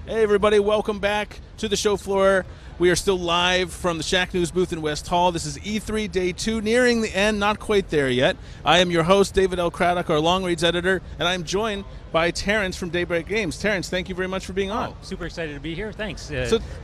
Hey everybody, welcome back to the show floor. We are still live from the Shack News booth in West Hall. This is E3 Day 2, nearing the end, not quite there yet. I am your host, David L. Craddock, our long reads editor, and I'm joined by Terrence from Daybreak Games. Terrence, thank you very much for being on. Super excited to be here. Thanks.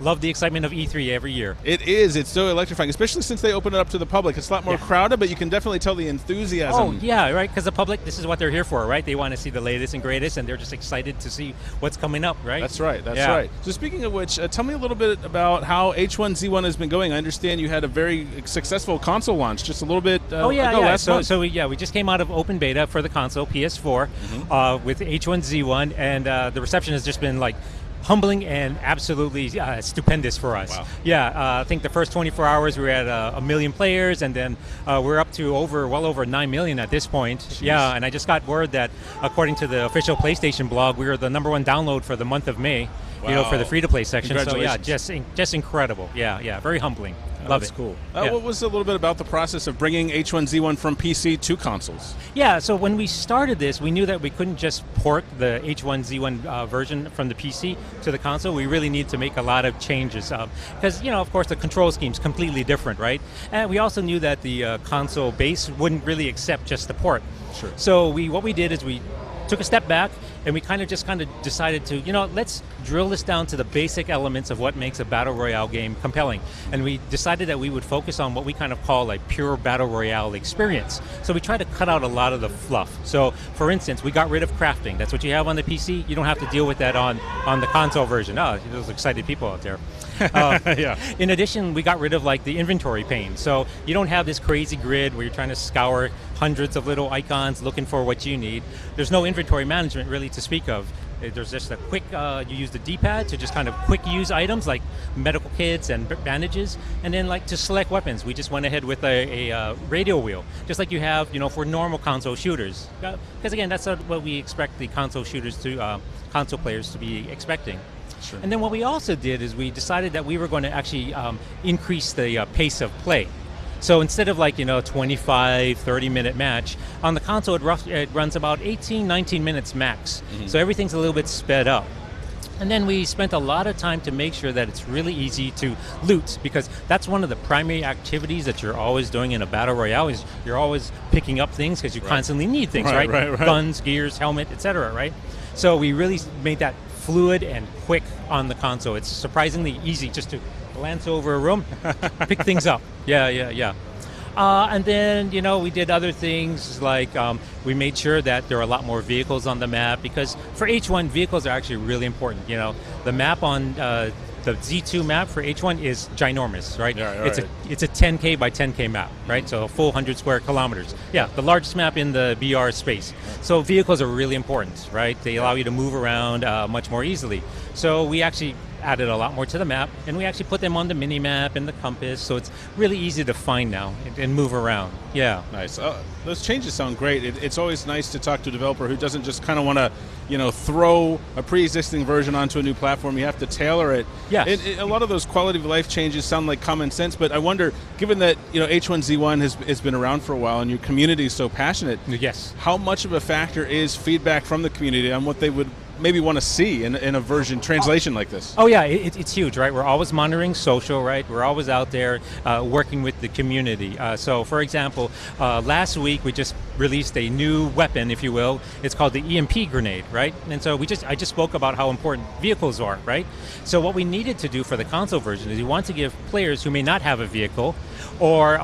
Love the excitement of E3 every year. It is. It's so electrifying, especially since they open it up to the public. It's a lot more crowded, but you can definitely tell the enthusiasm. Oh, yeah, right, because the public, this is what they're here for, right? They want to see the latest and greatest, and they're just excited to see what's coming up, right? That's right, that's right. So speaking of which, tell me a little bit about how H1Z1 has been going. I understand you had a very successful console launch just a little bit ago last month. So we just came out of open beta for the console, PS4, with H1Z1, and the reception has just been like humbling and absolutely stupendous for us. Wow. Yeah, I think the first 24 hours we were at 1 million players, and then we're up to well over 9 million at this point. Jeez. Yeah, and I just got word that according to the official PlayStation blog, we were the #1 download for the month of May. Wow. You know, for the free-to-play section. So yeah, Congratulations. just incredible. Yeah, very humbling. Love That's it. cool. Yeah. What was a little bit about the process of bringing H1Z1 from PC to consoles? Yeah, so when we started this, we knew that we couldn't just port the H1Z1 version from the PC to the console. We really need to make a lot of changes because, of course, the control scheme's completely different, right? And we also knew that the console base wouldn't really accept just the port. Sure. So what we did is we took a step back, and we kind of decided to, let's drill this down to the basic elements of what makes a Battle Royale game compelling. And we decided that we would focus on what we kind of call a pure Battle Royale experience. So we tried to cut out a lot of the fluff. So, for instance, we got rid of crafting. That's what you have on the PC. You don't have to deal with that on the console version. Oh, those excited people out there. Yeah. In addition, we got rid of the inventory pane. So you don't have this crazy grid where you're trying to scour hundreds of little icons looking for what you need. There's no inventory management really to speak of. There's just a quick, you use the D-pad to just kind of quick use items like medical kits and bandages, and then to select weapons, we just went ahead with a radio wheel, just like you have, for normal console shooters. Because again, that's what we expect the console shooters to, console players to be expecting. Sure. And then what we also did is we decided that we were going to actually increase the pace of play. So instead of 25, 30-minute match, on the console it runs about 18, 19 minutes max. Mm-hmm. So everything's a little bit sped up. And then we spent a lot of time to make sure that it's really easy to loot, because that's one of the primary activities that you're always doing in a Battle Royale, is you're always picking up things because you constantly need things, right? Guns, gears, helmet, etc., right? So we really made that fluid and quick on the console. It's surprisingly easy just to glance over a room, pick things up. Yeah. And then, we did other things like we made sure that there are a lot more vehicles on the map, because for H1, vehicles are actually really important. The map on the Z2 map for H1 is ginormous, right? Yeah, it's a 10K by 10K map, right? So a full 100 square kilometers. Yeah, the largest map in the BR space. So vehicles are really important, right? They allow you to move around much more easily. So we actually added a lot more to the map, and we actually put them on the mini-map and the compass, so it's really easy to find now and move around. Yeah. Nice. Those changes sound great. It's always nice to talk to a developer who doesn't just kind of want to, throw a pre-existing version onto a new platform. You have to tailor it. Yes. A lot of those quality of life changes sound like common sense, but I wonder, given that H1Z1 has been around for a while and your community is so passionate, yes, how much of a factor is feedback from the community on what they would maybe want to see in a version translation like this? Oh yeah, it's huge, right? We're always monitoring social, right? We're always out there working with the community. So for example, last week we just released a new weapon, if you will. It's called the Emp Grenade, right? And so I just spoke about how important vehicles are, right? So what we needed to do for the console version is we want to give players who may not have a vehicle, or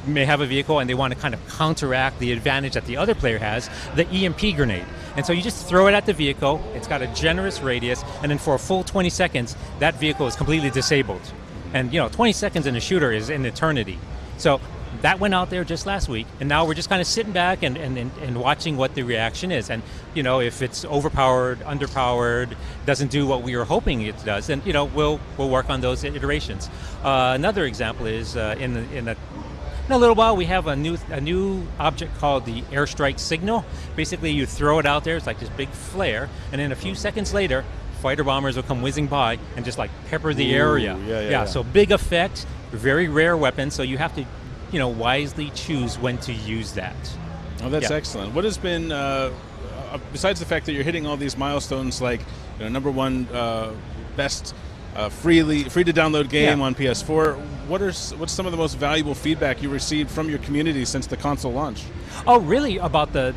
may have a vehicle and they want to kind of counteract the advantage that the other player has, the EMP grenade. And so you just throw it at the vehicle, it's got a generous radius, and then for a full 20 seconds, that vehicle is completely disabled. And 20 seconds in a shooter is an eternity. So that went out there just last week, and now we're just kind of sitting back and watching what the reaction is. And if it's overpowered, underpowered, doesn't do what we were hoping it does, then we'll work on those iterations. Another example is in a little while we have a new object called the airstrike signal. Basically, you throw it out there; it's like this big flare, and then a few seconds later, fighter bombers will come whizzing by and just pepper the area. Yeah. So big effect, very rare weapon. So you have to wisely choose when to use that. Oh, that's excellent. What has been besides the fact that you're hitting all these milestones, like #1 best free to download game on PS4, what's some of the most valuable feedback you received from your community since the console launch? Oh, really? About the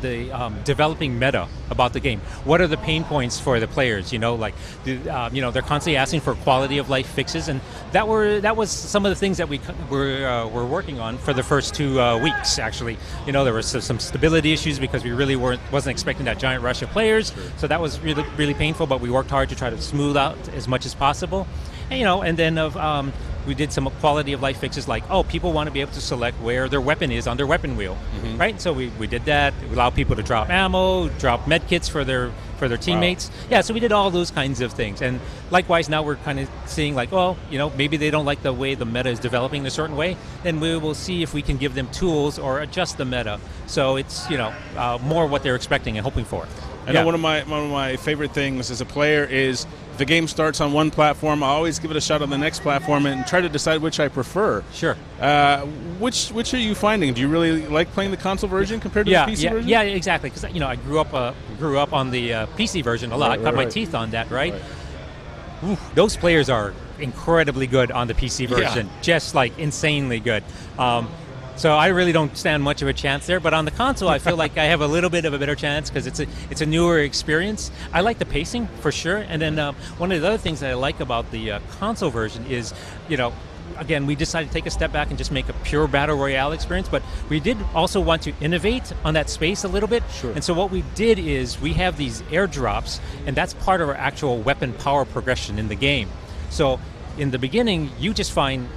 developing meta about the game. What are the pain points for the players? They're constantly asking for quality of life fixes, and that was some of the things that we were working on for the first 2 weeks. Actually, there were some stability issues because we really wasn't expecting that giant rush of players. Sure. So that was really really painful. But we worked hard to try to smooth out as much as possible. And then we did some quality of life fixes like, people want to be able to select where their weapon is on their weapon wheel, right? So we did that. We allowed people to drop ammo, drop med kits for their teammates. Wow. Yeah, so we did all those kinds of things. And likewise, now we're kind of seeing like, maybe they don't like the way the meta is developing in a certain way, then we will see if we can give them tools or adjust the meta. So it's, more what they're expecting and hoping for. I know one of my favorite things as a player is if the game starts on one platform, I always give it a shot on the next platform and try to decide which I prefer. Sure. Which are you finding? Do you really like playing the console version compared to the PC version? Yeah, exactly. Because I grew up on the PC version a lot. Cut my teeth on that, right? Ooh, those players are incredibly good on the PC version, just like insanely good. So I really don't stand much of a chance there, but on the console, I feel like I have a little bit of a better chance because it's a newer experience. I like the pacing for sure, and then one of the other things that I like about the console version is, again, we decided to take a step back and just make a pure battle royale experience, but we did also want to innovate on that space a little bit. Sure. And so what we did is we have these airdrops, and that's part of our actual weapon power progression in the game. So in the beginning, you just find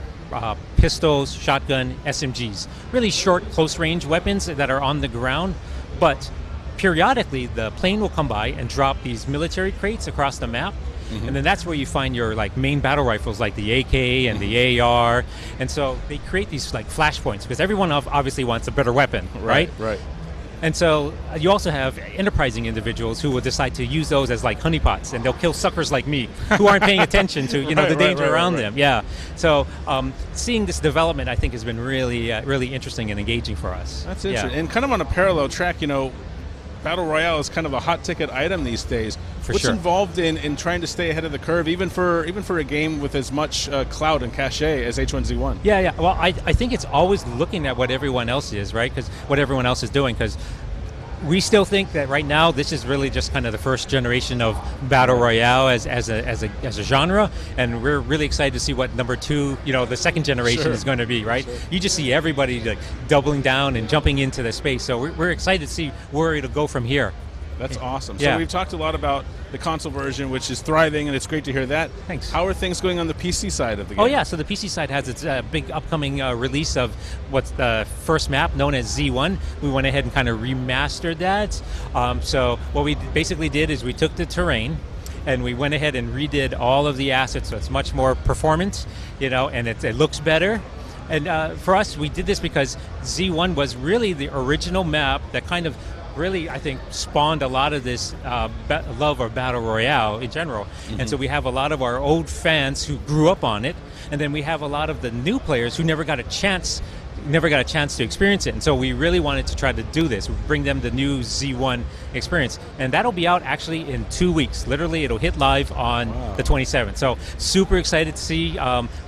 pistols, shotgun, SMGs, really short, close-range weapons that are on the ground, but periodically the plane will come by and drop these military crates across the map, and then that's where you find your main battle rifles like the AK and the AR, and so they create these flashpoints because everyone obviously wants a better weapon, right? Right. And so you also have enterprising individuals who will decide to use those as honeypots, and they'll kill suckers like me who aren't paying attention to the danger around them. Yeah. So seeing this development, I think, has been really really interesting and engaging for us. That's interesting. And kind of on a parallel track, Battle Royale is kind of a hot ticket item these days. What's involved in trying to stay ahead of the curve, even for a game with as much clout and cachet as H1Z1? Yeah. Well, I think it's always looking at what everyone else is, right? Because what everyone else is doing, because we still think that right now this is really just kind of the first generation of battle royale as a genre, and we're really excited to see what number 2, the second generation is going to be, right? Sure. You just see everybody doubling down and jumping into the space, so we're excited to see where it'll go from here. That's awesome. Yeah. So we've talked a lot about the console version, which is thriving, and it's great to hear that. Thanks. How are things going on the PC side of the game? Oh yeah, so the PC side has its big upcoming release of what's the first map known as Z1. We went ahead and kind of remastered that. So what we basically did is we took the terrain and we went ahead and redid all of the assets, so it's much more performant, and it looks better. And for us, we did this because Z1 was really the original map that kind of really, I think, spawned a lot of this love of Battle Royale in general. And so we have a lot of our old fans who grew up on it, and then we have a lot of the new players who never got a chance to experience it. And so we really wanted to try to do this, bring them the new Z1 experience. And that'll be out actually in 2 weeks. Literally, it'll hit live on the 27th. So super excited to see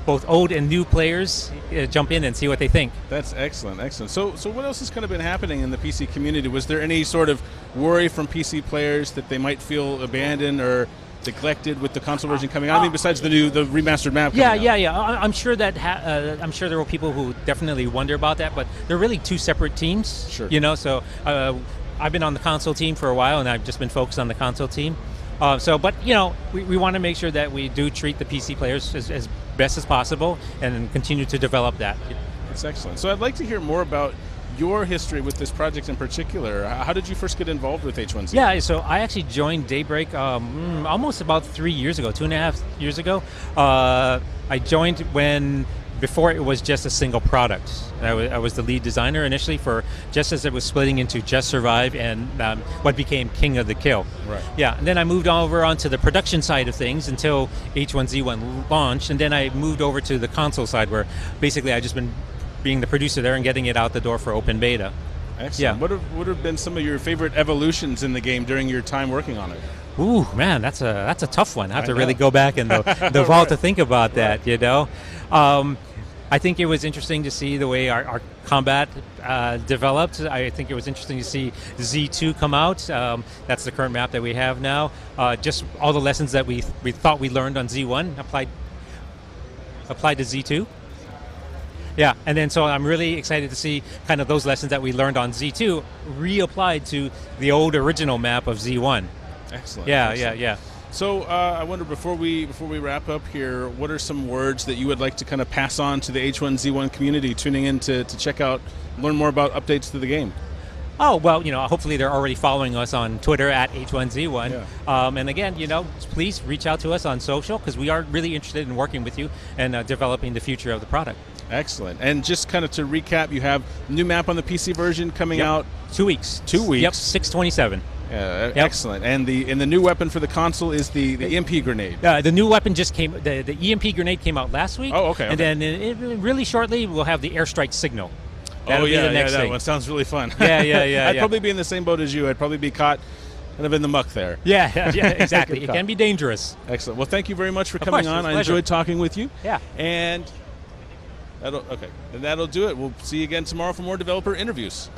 both old and new players jump in and see what they think. That's excellent. So what else has kind of been happening in the PC community? Was there any sort of worry from PC players that they might feel abandoned or neglected with the console version coming out? I mean, besides the remastered map. Yeah. I'm sure that I'm sure there were people who definitely wonder about that, but they're really two separate teams. Sure. So I've been on the console team for a while, and I've just been focused on the console team. But we want to make sure that we do treat the PC players as best as possible, and continue to develop that. That's excellent. So I'd like to hear more about your history with this project in particular. How did you first get involved with H1Z? Yeah, so I actually joined Daybreak almost about 3 years ago, 2.5 years ago. I joined before it was just a single product. I was the lead designer initially for just as it was splitting into Just Survive and what became King of the Kill. Right. Yeah, and then I moved over onto the production side of things until H1Z1 launched, and then I moved over to the console side where basically I just been being the producer there and getting it out the door for open beta. Excellent. Yeah. What have been some of your favorite evolutions in the game during your time working on it? Ooh, man, that's a tough one. I have to really go back in the vault to think about that. You know, I think it was interesting to see the way our combat developed. I think it was interesting to see Z2 come out. That's the current map that we have now. Just all the lessons that we thought we learned on Z1 applied to Z2. Yeah, and then so I'm really excited to see kind of those lessons that we learned on Z2 reapplied to the old original map of Z1. Excellent. Yeah, Excellent. yeah. So I wonder, before we wrap up here, what are some words that you would like to kind of pass on to the H1Z1 community tuning in to check out, learn more about updates to the game? Oh, well, hopefully they're already following us on Twitter at H1Z1. Yeah. And again, please reach out to us on social, because we are really interested in working with you and developing the future of the product. Excellent. And just kind of to recap, you have new map on the PC version coming out 2 weeks. 2 weeks. Yep, 6/27. Excellent. And the new weapon for the console is the Emp Grenade. The new weapon just came. The EMP Grenade came out last week. Oh, okay. And then really shortly we'll have the airstrike signal. That'll be the next that thing. one sounds really fun. Yeah. I'd probably be in the same boat as you. I'd probably be caught kind of in the muck there. Yeah, exactly. It can be dangerous. Excellent. Well, thank you very much for coming on. I enjoyed talking with you. Yeah. And that'll do it. We'll see you again tomorrow for more developer interviews.